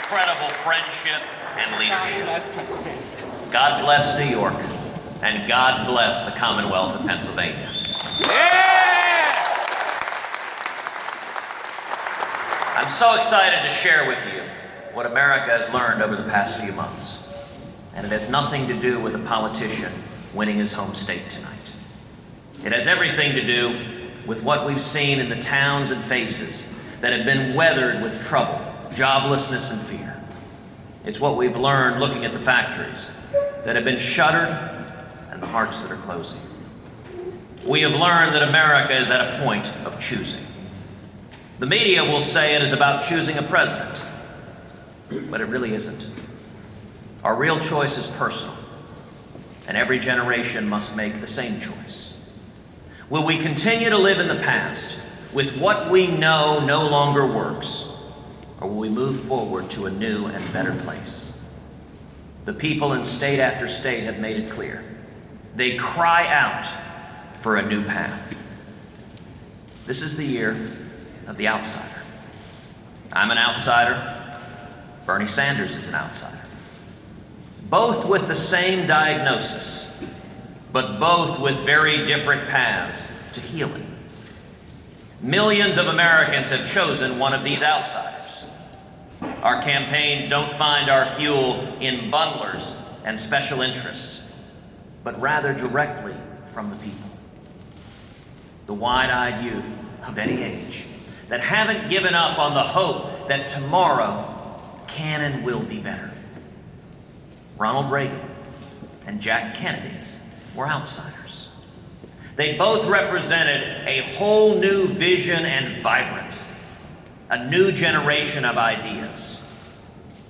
incredible friendship and God leadership. bless Pennsylvania. God bless New York, and God bless the Commonwealth of Pennsylvania. Yeah! I'm so excited to share with you what America has learned over the past few months. And it has nothing to do with a politician winning his home state tonight. It has everything to do with what we've seen in the towns and faces that have been weathered with trouble, joblessness, and fear. It's what we've learned looking at the factories that have been shuttered and the hearts that are closing. We have learned that America is at a point of choosing. The media will say it is about choosing a president, but it really isn't. Our real choice is personal, and every generation must make the same choice. Will we continue to live in the past with what we know no longer works, or will we move forward to a new and better place? The people in state after state have made it clear. They cry out for a new path. This is the year of the outsider. I'm an outsider. Bernie Sanders is an outsider. Both with the same diagnosis, but both with very different paths to healing. Millions of Americans have chosen one of these outsiders. Our campaigns don't find our fuel in bundlers and special interests, but rather directly from the people. The wide-eyed youth of any age that haven't given up on the hope that tomorrow can and will be better. Ronald Reagan and Jack Kennedy were outsiders. They both represented a whole new vision and vibrancy, a new generation of ideas.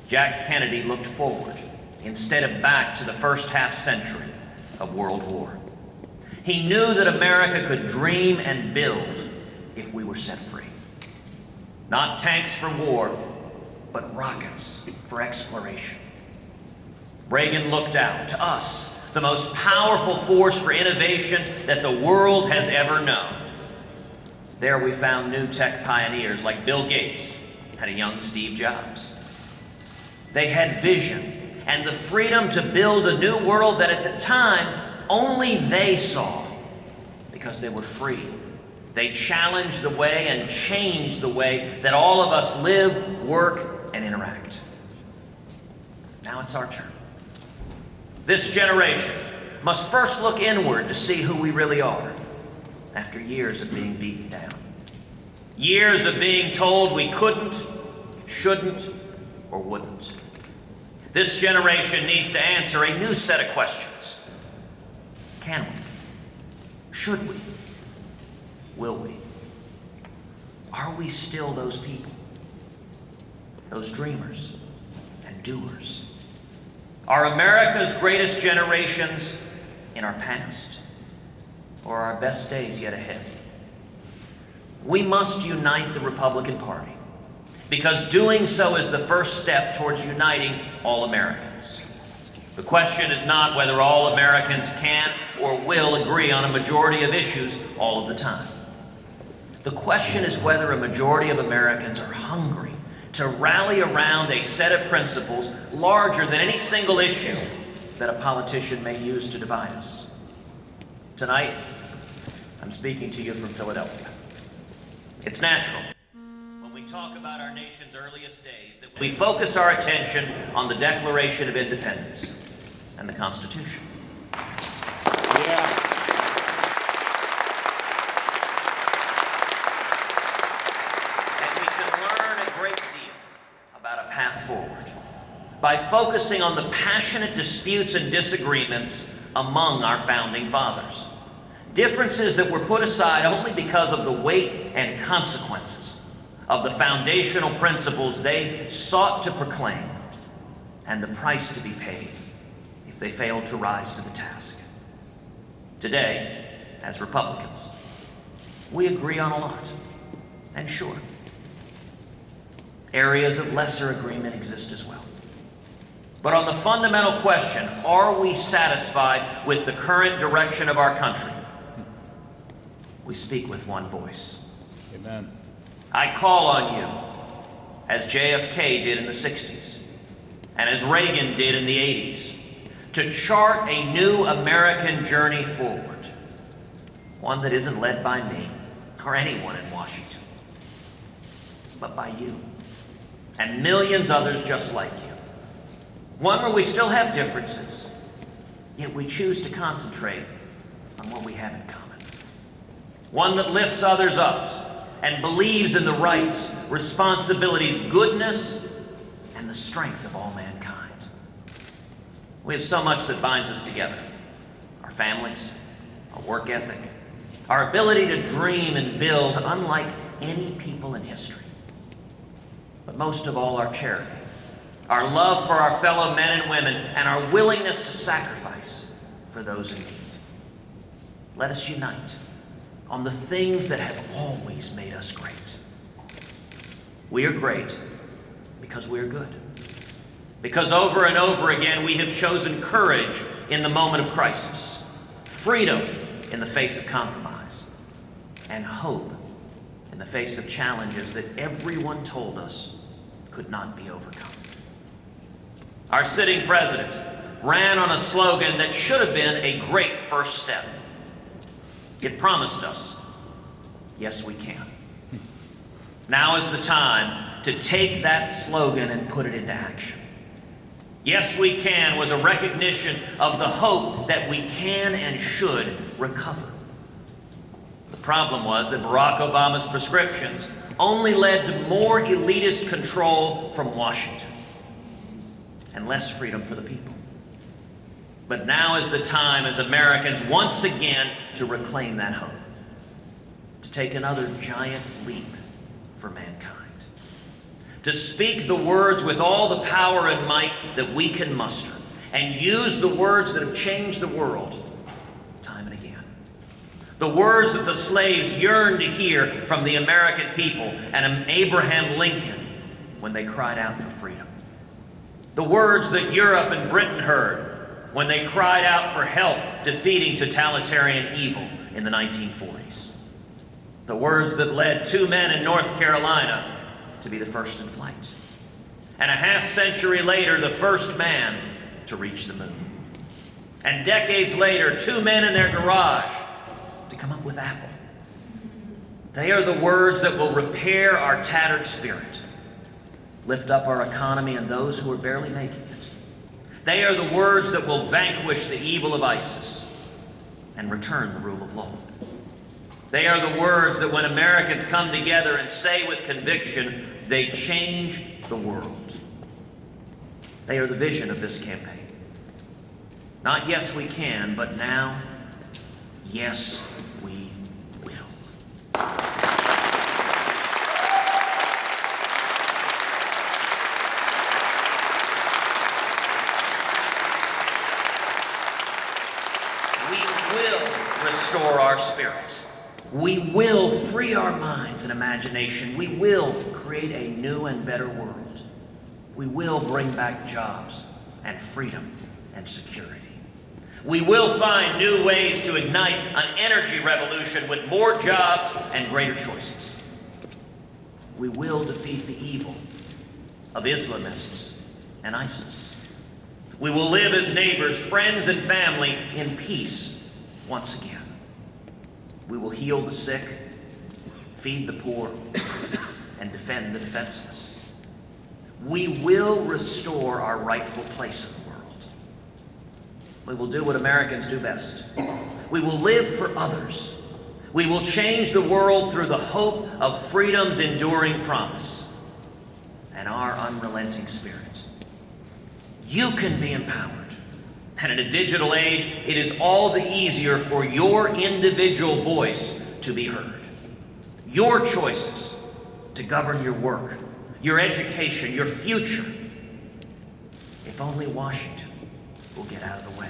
Jack Kennedy looked forward instead of back to the first half century of World War. He knew that America could dream and build if we were set free. Not tanks for war, but rockets for exploration. Reagan looked out to us, the most powerful force for innovation that the world has ever known. There we found new tech pioneers like Bill Gates and a young Steve Jobs. They had vision and the freedom to build a new world that at the time only they saw because they were free. They challenged the way and changed the way that all of us live, work, and interact. Now it's our turn. This generation must first look inward to see who we really are after years of being beaten down. Years of being told we couldn't, shouldn't, or wouldn't. This generation needs to answer a new set of questions. Can we? Should we? Will we? Are we still those people? Those dreamers and doers? Are America's greatest generations in our past, or are our best days yet ahead? We must unite the Republican Party, because doing so is the first step towards uniting all Americans. The question is not whether all Americans can or will agree on a majority of issues all of the time. The question is whether a majority of Americans are hungry to rally around a set of principles larger than any single issue that a politician may use to divide us. Tonight, I'm speaking to you from Philadelphia. It's natural, when we talk about our nation's earliest days, that we focus our attention on the Declaration of Independence and the Constitution. Yeah. Path forward by focusing on the passionate disputes and disagreements among our founding fathers. Differences that were put aside only because of the weight and consequences of the foundational principles they sought to proclaim and the price to be paid if they failed to rise to the task. Today, as Republicans, we agree on a lot, and sure, areas of lesser agreement exist as well. But on the fundamental question, are we satisfied with the current direction of our country? We speak with one voice. Amen. I call on you as JFK did in the 60s, and as Reagan did in the 80s, to chart a new American journey forward, one that isn't led by me or anyone in Washington, but by you and millions others just like you. One where we still have differences, yet we choose to concentrate on what we have in common. One that lifts others up and believes in the rights, responsibilities, goodness, and the strength of all mankind. We have so much that binds us together. Our families, our work ethic, our ability to dream and build unlike any people in history. But most of all, our charity, our love for our fellow men and women, and our willingness to sacrifice for those in need. Let us unite on the things that have always made us great. We are great because we are good. Because over and over again we have chosen courage in the moment of crisis, freedom in the face of compromise, and hope in the face of challenges that everyone told us could not be overcome. Our sitting president ran on a slogan that should have been a great first step. It promised us, yes, we can. Now is the time to take that slogan and put it into action. Yes, we can was a recognition of the hope that we can and should recover. The problem was that Barack Obama's prescriptions only led to more elitist control from Washington and less freedom for the people. But now is the time as Americans once again to reclaim that hope, to take another giant leap for mankind, to speak the words with all the power and might that we can muster, and use the words that have changed the world time and again. The words that the slaves yearned to hear from the American people and Abraham Lincoln when they cried out for freedom. The words that Europe and Britain heard when they cried out for help defeating totalitarian evil in the 1940s. The words that led two men in North Carolina to be the first in flight. And a half century later, the first man to reach the moon. And decades later, two men in their garage to come up with Apple. They are the words that will repair our tattered spirit, lift up our economy and those who are barely making it. They are the words that will vanquish the evil of ISIS and return the rule of law. They are the words that when Americans come together and say with conviction, they change the world. They are the vision of this campaign. Not yes we can, but now, yes we will. Restore our spirit. We will free our minds and imagination. We will create a new and better world. We will bring back jobs and freedom and security. We will find new ways to ignite an energy revolution with more jobs and greater choices. We will defeat the evil of Islamists and ISIS. We will live as neighbors, friends, and family in peace once again. We will heal the sick, feed the poor, and defend the defenseless. We will restore our rightful place in the world. We will do what Americans do best. We will live for others. We will change the world through the hope of freedom's enduring promise and our unrelenting spirit. You can be empowered. And in a digital age, it is all the easier for your individual voice to be heard. Your choices to govern your work, your education, your future. If only Washington will get out of the way.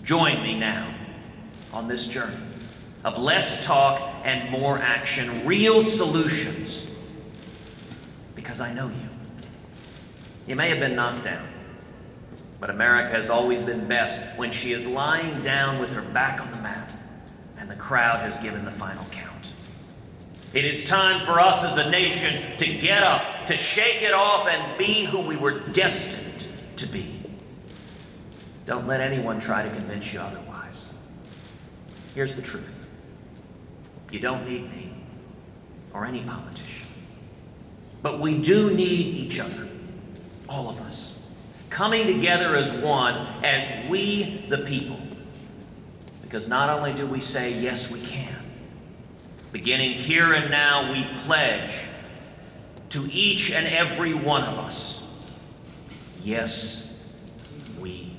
Join me now on this journey of less talk and more action, real solutions. Because I know you. You may have been knocked down. But America has always been best when she is lying down with her back on the mat and the crowd has given the final count. It is time for us as a nation to get up, to shake it off, and be who we were destined to be. Don't let anyone try to convince you otherwise. Here's the truth. You don't need me or any politician. But we do need each other, all of us, coming together as one, as we the people. Because not only do we say, yes, we can, beginning here and now, we pledge to each and every one of us, yes, we